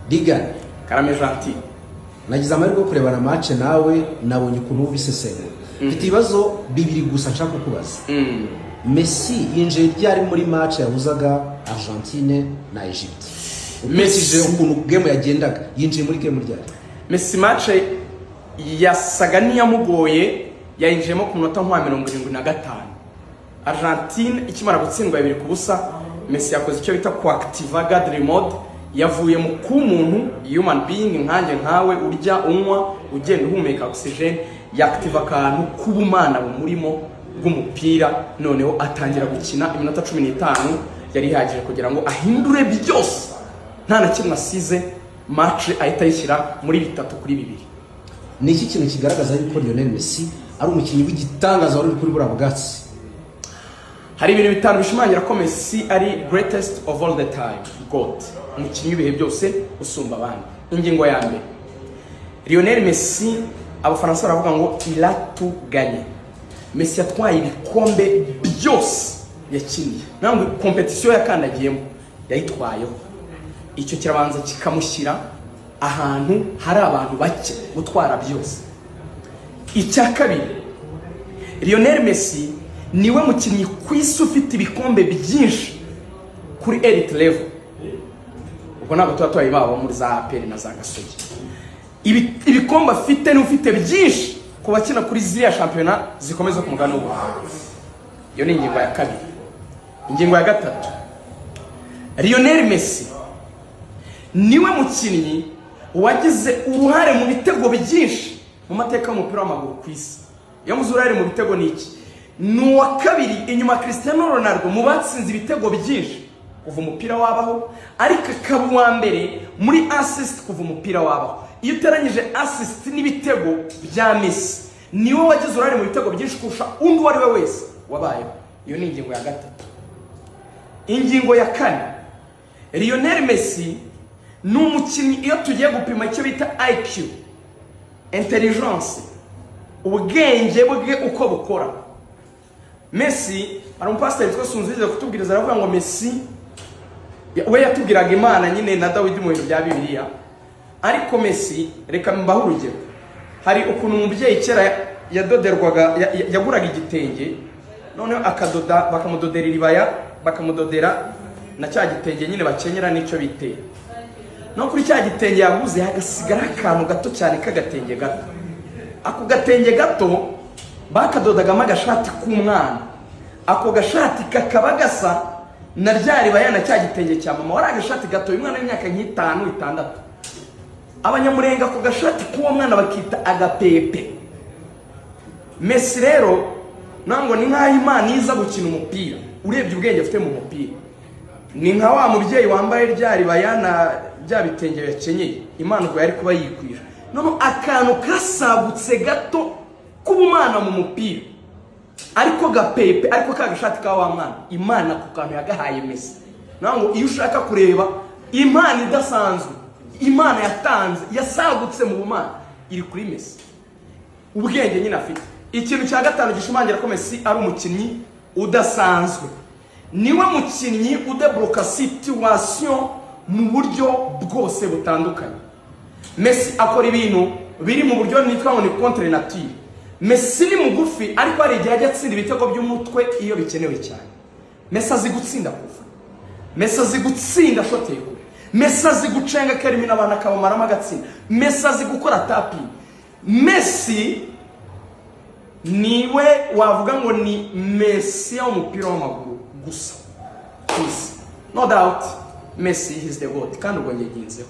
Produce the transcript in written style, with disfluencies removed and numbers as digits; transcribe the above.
Digane Karame Gentil. nagize amahirwe yo kurebana match nawe nabonye ukuntu ubisesengura. Mfite ibibazo bibiri gusa nshaka kukubaza. Messi yinjiye ryari muri match yahuzaga Argentine na Egypte? Messi ukuntu game yagendaga yinjiye muri game ryari? Messi match yasaga niyamugoye yayinjiyemo ku minota nka 75. Argentine ikimara gutsindwa 2-0, Messi yakoze icyo bita coactiva gadri mode, yavuye mu kumuntu human being nkanjye nkawe urya unywa ugenda uhumeka oxygen, yaktiva akantu kubumana murimo bw'umupira, noneho atangira gukina iminota 15 yari ihagije kugira ngo ahindure byose, nta na kimwe asize, match ahita yishyira muri 3-2. Ni iki kintu kigaragaza yuko Lionel Messi ari umukinnyi w'igitangaza wari kuri bura bwatsi? Hari ibintu bitanu bishimangira ko Messi ari greatest of all the time, God, umukinnyi w'ibihe byose usumba abandi. Ingingo ya mbere, Lionel Messi abafaransa baravuga ngo il a tout gagné. Messi yatwaye ibikombe byose yakiniye, nangwe competition yakandagiyemo yayitwayeho. Icyo kirabanza kikamushyira ahantu hari abantu bake gutwara byose. Icya kabiri, Lionel Messi niwe mukinnyi ku isi ufite ibikombe byinshi kuri elite level. Ubwo ntabwo twatwaye babo muri za APR na za Gasogi. Ibikombe afite ni ufite byinshi ku bakina kuri ziriya shampiyona zikomeza ku mugano w'ubuhanga. Iyo ni ingingo ya kabiri. Ingingo ya gatatu, Lionel Messi niwe mukinnyi wagize uruhare mu bitego byinshi mu mateka y'umupira w'amaguru ku isi. Iyo muzi uruhare mu bitego ni iki? Ni uwa kabiri inyuma Cristiano Ronaldo mu batsinze ibitego byinshi kuva umupira wabaho, ariko akaba uwa mbere muri assist kuva umupira wabaho. Iyo uteranyije assist n'ibitego bya Messi, niwe wagize uruhare mu bitego byinshi kurusha undi wari we wese wabayeho. Iyo ni ingingo ya gatatu. Ingingo ya kane, Lionel Messi ni umukinnyi iyo tugiye gupima icyo bita IQ, intelligence, ubwenge bwe uko bukora. Messi ari umupasiteri witwa Sunzize kutubwiriza, aravuga ngo Messi we yatubwiraga Imana nyine na Dawidi mu bintu bya Bibiliya, ariko Messi reka mbaho urugero. Hari ukuntu umubyeyi kera yadoderwaga, yaguraga igitenge, noneho akadoda, bakamudodera iribaya, bakamudodera na cya gitenge nyine bakenyera n'icyo biteye. No kuri cya gitenge yaguze hagasigara akantu gato cyane k'agatenge gato. Ako gatenge gato bakadodagamo agashati k'umwana, ako gashati kakaba gasa na ryari bayana cya gitenge cya mama. Wari agashati gato umwana w'imyaka 5-6. Abanyamurenga ako gashati k'uwo mwana bakita agapepe. Messi rero nango ni nkaho Imana iza gukina umupira, urebye ubwenge afite mu mupira. Ni nka wa mubyeyi wambaye ryari bayana bya bitenge yakenyeye, Imana ubwo yari kuba yikwira. Nono akantu kasagutse gato kubumana mu mupira, ariko gapepe, ariko kagashati ka wa mwana, Imana ku kantu yagahaye Messi. Nango iyo ushaka kureba Imana idasanzwe, Imana yatanze yasagutse mu bumana, iri kuri Messi. Ubwenge nyine afite. Ikintu cya gatanu gishimangira ko Messi ari umukinnyi udasanzwe, niwe mukinnyi udebloka situation mu buryo bwose butandukanye. Messi akora ibintu biri mu buryo nitwa ngo ni contre nature. Messi ni mugufi, ariko ari igihe ajya atsinda ibitego by'umutwe iyo bikenewe cyane. Messi azi gutsinda kuva, Messi azi gutsinda shoteye kure, Messi azi gucenga Kerimi n'abana akabamaramo agatsinda, Messi azi gukora tapping. Messi niwe wavuga ngo ni Messi y'umupira w'amaguru gusa. No doubt Messi is the God, kandi ubwo nyeginzeho.